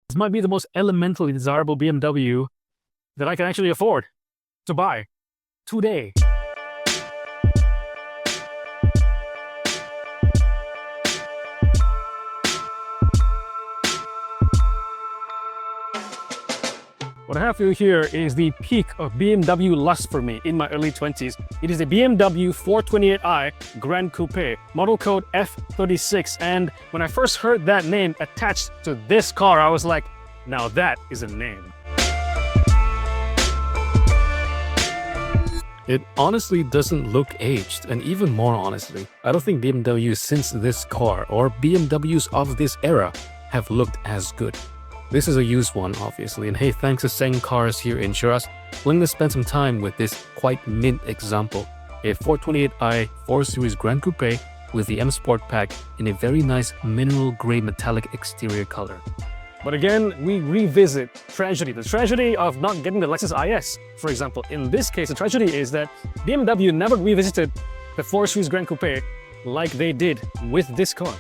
This might be the most elementally desirable BMW that I can actually afford to buy today. What I have for you here is the peak of BMW lust for me in my early 20s. It is a BMW 428i Gran Coupe, model code F36. And when I first heard that name attached to this car, I was like, now that is a name. It honestly doesn't look aged, and even more honestly, I don't think BMWs since this car, or BMWs of this era, have looked as good. This is a used one, obviously, and hey, thanks to Seng Cars here in Shiraz, we're going to spend some time with this quite mint example, a 428i 4 Series Gran Coupe with the M Sport pack in a very nice mineral grey metallic exterior color. But again, we revisit tragedy, the tragedy of not getting the Lexus IS, for example. In this case, the tragedy is that BMW never revisited the 4 Series Gran Coupe like they did with this car.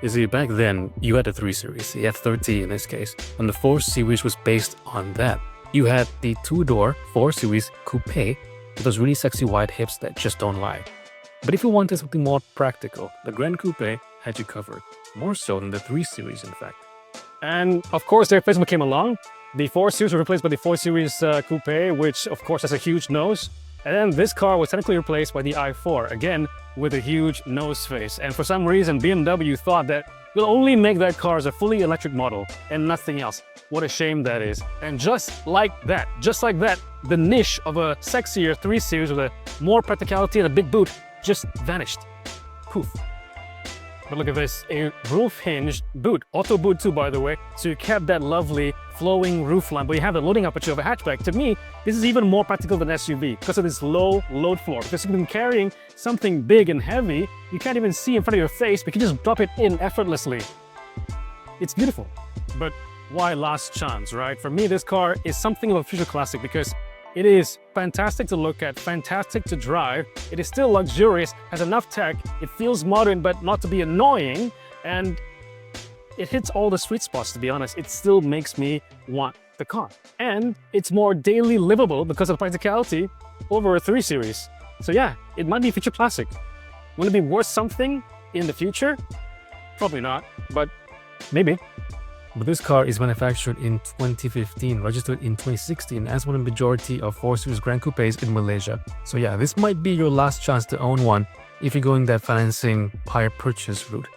You see, back then, you had the 3 Series, the F30 in this case, and the 4 Series was based on that. You had the two-door 4 Series Coupe with those really sexy wide hips that just don't lie. But if you wanted something more practical, the Gran Coupe had you covered, more so than the 3 Series in fact. And of course, their replacement came along. The 4 Series was replaced by the 4 Series Coupe, which of course has a huge nose. And then this car was technically replaced by the i4, again, with a huge nose face. And for some reason, BMW thought that we'll only make that car as a fully electric model and nothing else. What a shame that is. And just like that, the niche of a sexier 3 Series with a more practicality and a big boot just vanished. Poof. But look at this, a roof-hinged boot, auto boot too, by the way, so you kept that lovely flowing roofline, but you have the loading aperture of a hatchback. To me, this is even more practical than SUV because of this low load floor. Because you've been carrying something big and heavy, you can't even see in front of your face, but you can just drop it in effortlessly. It's beautiful. But why last chance, right? For me, this car is something of a future classic because it is fantastic to look at, fantastic to drive. It is still luxurious, has enough tech, it feels modern but not to be annoying, and it hits all the sweet spots, to be honest. It still makes me want the car. And it's more daily livable because of practicality over a 3 Series. So yeah, it might be a future classic. Will it be worth something in the future? Probably not, but maybe. But this car is manufactured in 2015, registered in 2016 as one of the majority of 4 Series Gran Coupes in Malaysia. So yeah, this might be your last chance to own one if you're going that financing hire purchase route.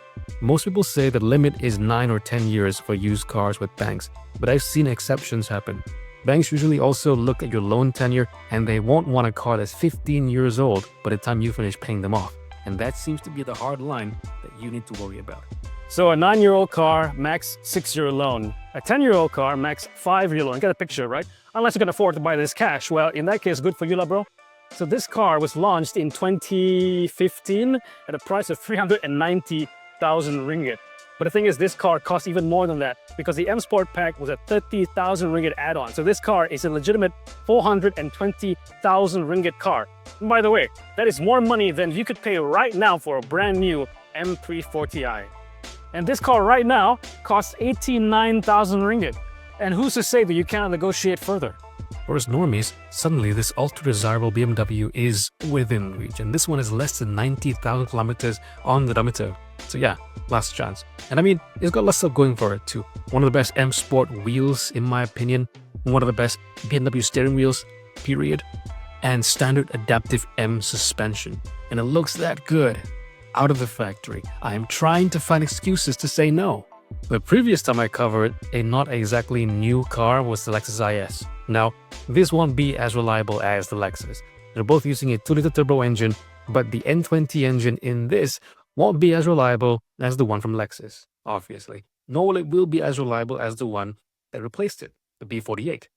Most people say the limit is 9 or 10 years for used cars with banks, but I've seen exceptions happen. Banks usually also look at your loan tenure and they won't want a car that's 15 years old by the time you finish paying them off. And that seems to be the hard line that you need to worry about. So a 9-year-old car, max 6-year loan. A 10-year-old car, max 5-year loan. Get a picture, right? Unless you can afford to buy this cash. Well, in that case, good for you, lah, bro. So this car was launched in 2015 at a price of 390,000 ringgit. But the thing is, this car costs even more than that because the M Sport pack was a 30,000 ringgit add-on. So this car is a legitimate 420,000 ringgit car. And by the way, that is more money than you could pay right now for a brand new M340i. And this car right now costs 89,000 ringgit. And who's to say that you cannot negotiate further? For us normies, suddenly this ultra-desirable BMW is within reach. And this one is less than 90,000 kilometers on the odometer. So yeah, last chance. And I mean, it's got lots of going for it too. One of the best M Sport wheels, in my opinion. One of the best BMW steering wheels, period. And standard adaptive M suspension. And it looks that good. Out of the factory. I am trying to find excuses to say no. The previous time I covered a not exactly new car was the Lexus IS. Now, this won't be as reliable as the Lexus. They're both using a 2-liter turbo engine, but the N20 engine in this won't be as reliable as the one from Lexus, obviously. Nor will it be as reliable as the one that replaced it, the B48.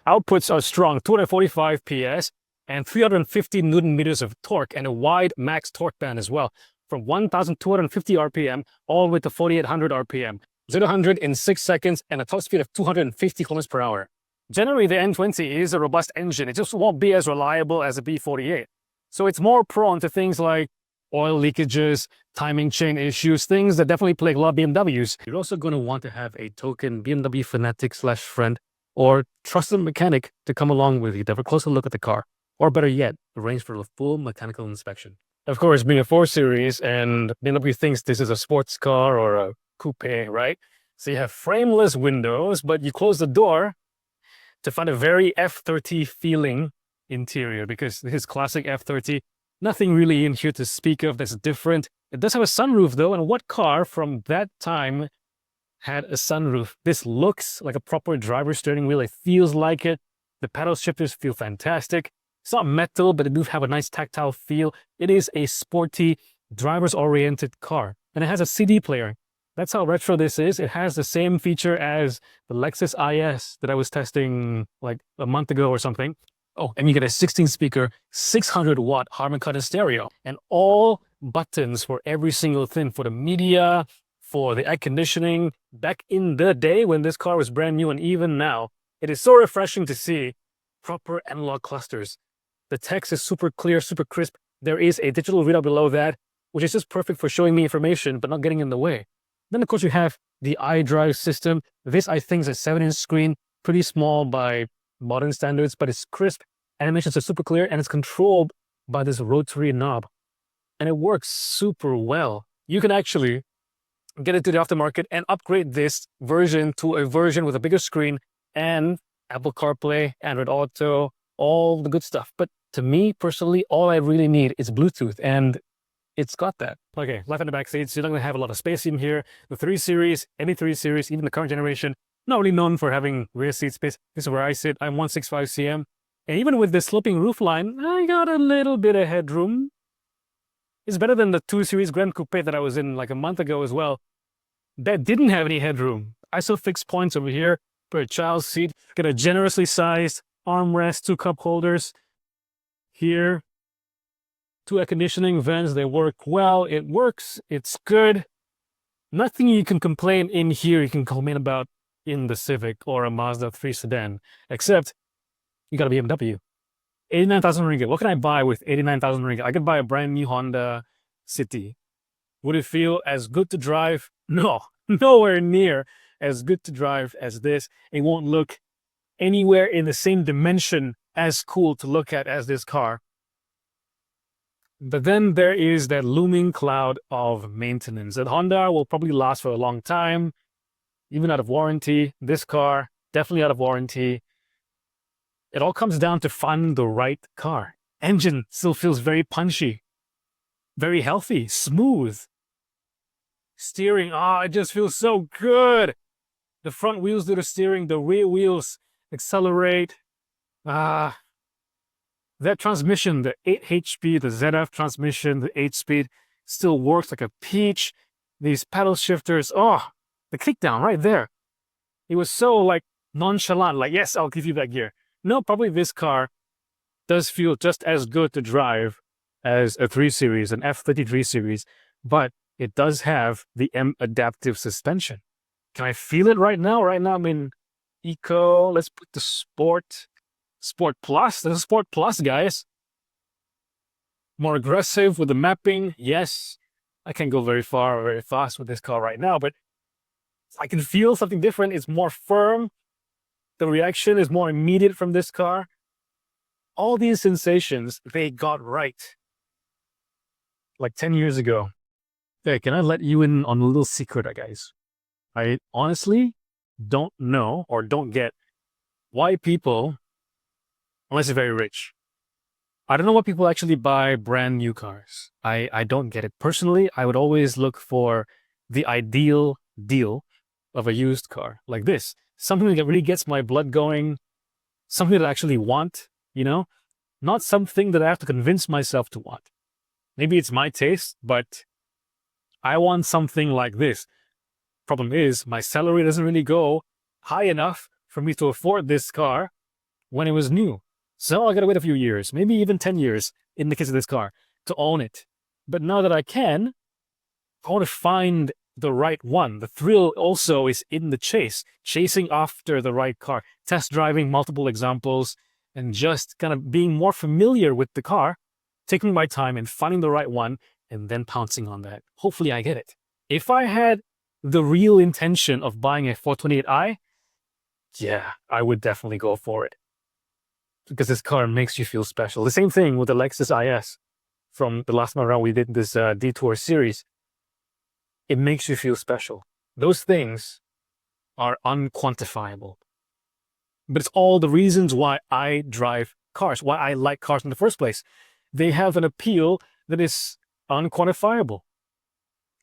Outputs are strong, 245 PS and 350 Newton meters of torque and a wide max torque band as well. From 1,250 RPM all the way to 4,800 RPM, 0-100 in 6 seconds, and a top speed of 250 km per hour. Generally, the N20 is a robust engine. It just won't be as reliable as a B48. So it's more prone to things like oil leakages, timing chain issues, things that definitely plague a lot of BMWs. You're also going to want to have a token BMW fanatic / friend or trusted mechanic to come along with you to have a closer look at the car, or better yet, arrange for a full mechanical inspection. Of course, being a 4 Series and BMW thinks this is a sports car or a coupe, right? So you have frameless windows, but you close the door to find a very F30 feeling interior, because this is classic F30. Nothing really in here to speak of that's different. It does have a sunroof though, and what car from that time had a sunroof? This looks like a proper driver's steering wheel. It feels like it. The paddle shifters feel fantastic. It's not metal, but it does have a nice tactile feel. It is a sporty, driver's-oriented car, and it has a CD player. That's how retro this is. It has the same feature as the Lexus IS that I was testing like a month ago or something. Oh, and you get a 16-speaker, 600-watt Harman Kardon stereo, and all buttons for every single thing, for the media, for the air conditioning. Back in the day when this car was brand new, and even now, it is so refreshing to see proper analog clusters. The text is super clear, super crisp. There is a digital readout below that, which is just perfect for showing me information, but not getting in the way. Then, of course, you have the iDrive system. This, I think, is a 7-inch screen, pretty small by modern standards, but it's crisp. Animations are super clear, and it's controlled by this rotary knob. And it works super well. You can actually get it to the aftermarket and upgrade this version to a version with a bigger screen and Apple CarPlay, Android Auto, all the good stuff. But to me, personally, all I really need is Bluetooth, and it's got that. Okay, life in the back seat, so you're not going to have a lot of space in here. The 3 Series, any 3 Series, even the current generation, not really known for having rear seat space. This is where I sit. I'm 165 cm. And even with the sloping roofline, I got a little bit of headroom. It's better than the 2 Series Gran Coupe that I was in like a month ago as well. That didn't have any headroom. ISOFIX points over here for a child's seat. Got a generously sized armrest, 2 cup holders here. 2 air conditioning vents, they work well. It works, it's good. Nothing you can complain in here you can complain about in the Civic or a Mazda 3 sedan, except you got a BMW. 89,000 ringgit. What can I buy with 89,000 ringgit? I could buy a brand new Honda City. Would it feel as good to drive? No, nowhere near as good to drive as this. It won't look anywhere in the same dimension as cool to look at as this car. But then there is that looming cloud of maintenance. That Honda will probably last for a long time, even out of warranty. This car, definitely out of warranty. It all comes down to finding the right car. Engine still feels very punchy, very healthy, smooth. Steering, it just feels so good. The front wheels do the steering, the rear wheels accelerate. That transmission, the 8 HP, the ZF transmission, the 8-speed, still works like a peach. These paddle shifters, the kickdown right there. It was so like nonchalant, like, yes, I'll give you that gear. No, probably this car does feel just as good to drive as a 3 Series, an F33 Series, but it does have the M adaptive suspension. Can I feel it right now? Right now I'm in Eco. Let's put the Sport. Sport Plus. There's a Sport Plus, guys. More aggressive with the mapping. Yes, I can't go very far or very fast with this car right now, but I can feel something different. It's more firm. The reaction is more immediate from this car. All these sensations, they got right. Like 10 years ago. Hey, can I let you in on a little secret, guys? I honestly don't know or don't get why people, unless you're very rich, I don't know why people actually buy brand new cars. I don't get it. Personally, I would always look for the ideal deal of a used car like this. Something that really gets my blood going, something that I actually want, you know? Not something that I have to convince myself to want. Maybe it's my taste, but I want something like this. Problem is, my salary doesn't really go high enough for me to afford this car when it was new. So I gotta wait a few years, maybe even 10 years in the case of this car, to own it. But now that I can, I want to find the right one. The thrill also is in the chase, chasing after the right car, test driving multiple examples, and just kind of being more familiar with the car, taking my time and finding the right one, and then pouncing on that. Hopefully I get it. If I had the real intention of buying a 428i, yeah, I would definitely go for it. Because this car makes you feel special. The same thing with the Lexus IS from the last time around we did this Detour series. It makes you feel special. Those things are unquantifiable. But it's all the reasons why I drive cars, why I like cars in the first place. They have an appeal that is unquantifiable.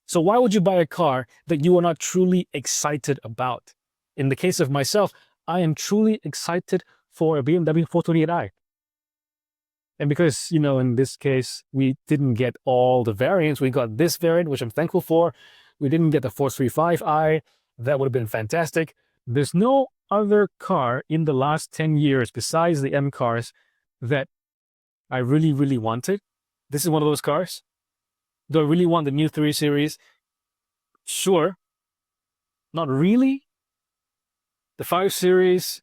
So why would you buy a car that you are not truly excited about? In the case of myself, I am truly excited for a BMW 428i. And because, you know, in this case, we didn't get all the variants. We got this variant, which I'm thankful for. We didn't get the 435i. That would have been fantastic. There's no other car in the last 10 years besides the M cars that I really, really wanted. This is one of those cars. Do I really want the new 3 Series? Sure. Not really. The 5 Series,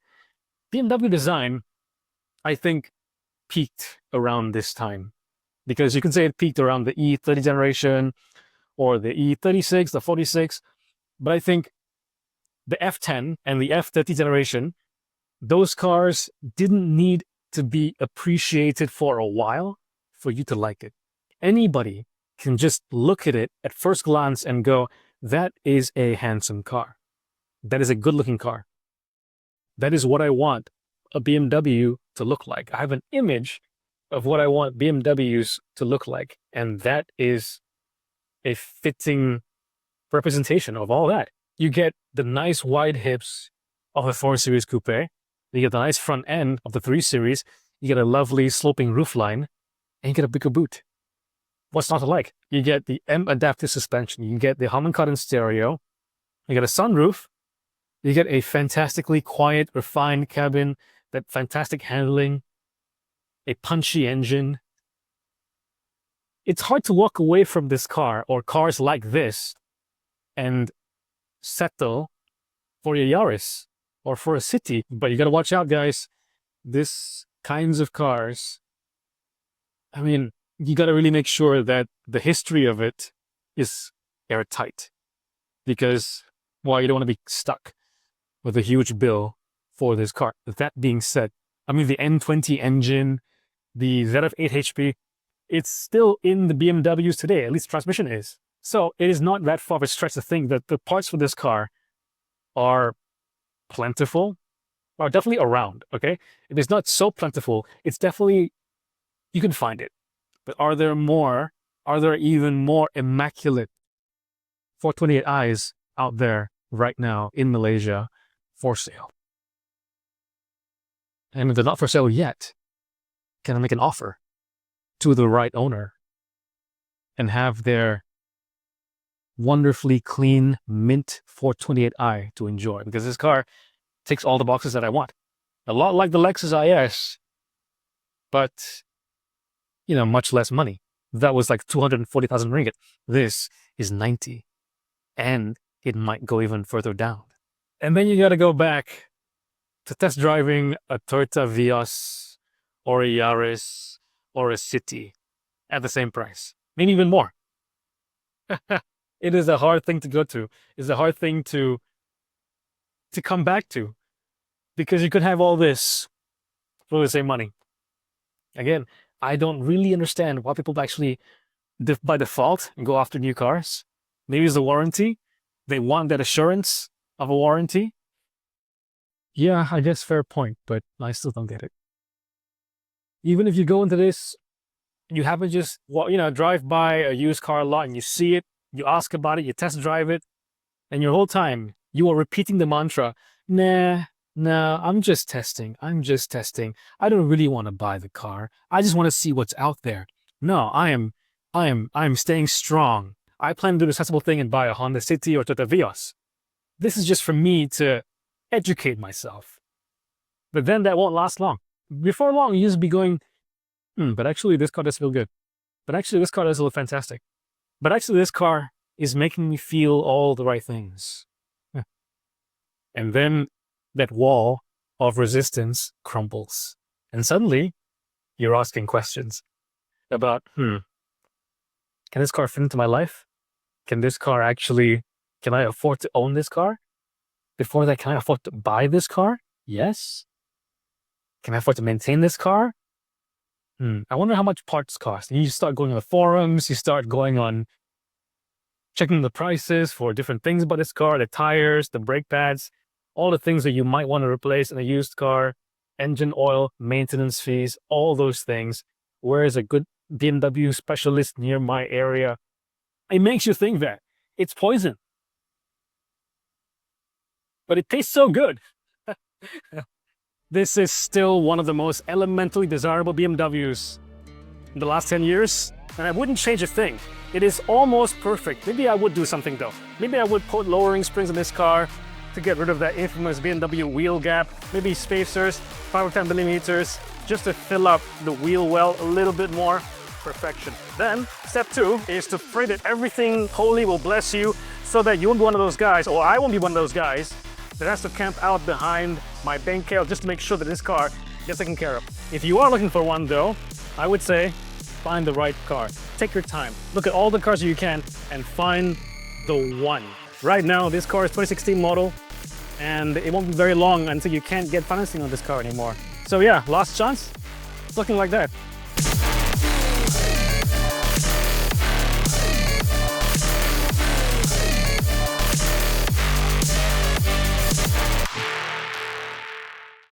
BMW design, I think, peaked around this time. Because you can say it peaked around the E30 generation or the E36, the 46. But I think the F10 and the F30 generation, those cars didn't need to be appreciated for a while for you to like it. Anybody can just look at it at first glance and go, that is a handsome car. That is a good-looking car. That is what I want a BMW to look like. I have an image of what I want BMWs to look like, and that is a fitting representation of all that. You get the nice wide hips of a 4 Series Coupe. You get the nice front end of the 3 Series. You get a lovely sloping roofline, and you get a bigger boot. What's not to like? You get the M adaptive suspension. You get the Harman Kardon stereo. You get a sunroof. You get a fantastically quiet, refined cabin, that fantastic handling, a punchy engine. It's hard to walk away from this car or cars like this and settle for a Yaris or for a City. But you got to watch out, guys. This kinds of cars, I mean, you got to really make sure that the history of it is airtight. Because, well, you don't want to be stuck with a huge bill for this car. That being said, I mean, the N20 engine, the ZF8 HP, it's still in the BMWs today, at least transmission is. So it is not that far of a stretch to think that the parts for this car are plentiful, are definitely around, okay? If it's not so plentiful, it's definitely, you can find it. But are there even more immaculate 428i's out there right now in Malaysia for sale? And if they're not for sale yet, can I make an offer to the right owner and have their wonderfully clean mint 428i to enjoy? Because this car ticks all the boxes that I want. A lot like the Lexus IS, but, you know, much less money. That was like 240,000 ringgit. This is 90, and it might go even further down. And then you got to go back to test driving a Toyota Vios or a Yaris or a City at the same price, maybe even more. It is a hard thing to go to. It's a hard thing to come back to, because you could have all this for the same money. Again, I don't really understand why people actually, by default, go after new cars. Maybe it's the warranty. They want that assurance of a warranty. Yeah, I guess fair point, but I still don't get it. Even if you go into this, you haven't just, well, you know, drive by a used car lot and you see it, you ask about it, you test drive it, and your whole time you are repeating the mantra, nah, I'm just testing. I don't really want to buy the car. I just want to see what's out there. No, I am staying strong. I plan to do the sensible thing and buy a Honda City or Toyota Vios. This is just for me to educate myself. But then that won't last long. Before long, you just be going, but actually this car does feel good. But actually this car does look fantastic. But actually this car is making me feel all the right things. And then that wall of resistance crumbles. And suddenly you're asking questions about, Can this car fit into my life? Can I afford to own this car? Before that, can I afford to buy this car? Yes. Can I afford to maintain this car? I wonder how much parts cost. You start going on the forums, you start going on checking the prices for different things about this car, the tires, the brake pads, all the things that you might want to replace in a used car, engine oil, maintenance fees, all those things. Where is a good BMW specialist near my area? It makes you think that it's poison, but it tastes so good. This is still one of the most elementally desirable BMWs in the last 10 years, and I wouldn't change a thing. It is almost perfect. Maybe I would do something though. Maybe I would put lowering springs in this car to get rid of that infamous BMW wheel gap, maybe spacers, 5 or 10 millimeters, just to fill up the wheel well a little bit more. Perfection. Then, step 2 is to pray that everything holy will bless you so that you won't be one of those guys, or I won't be one of those guys, that has to camp out behind my bengkel just to make sure that this car gets taken care of. If you are looking for one though, I would say find the right car. Take your time. Look at all the cars you can and find the one. Right now, this car is 2016 model, and it won't be very long until you can't get financing on this car anymore. So yeah, last chance. It's looking like that.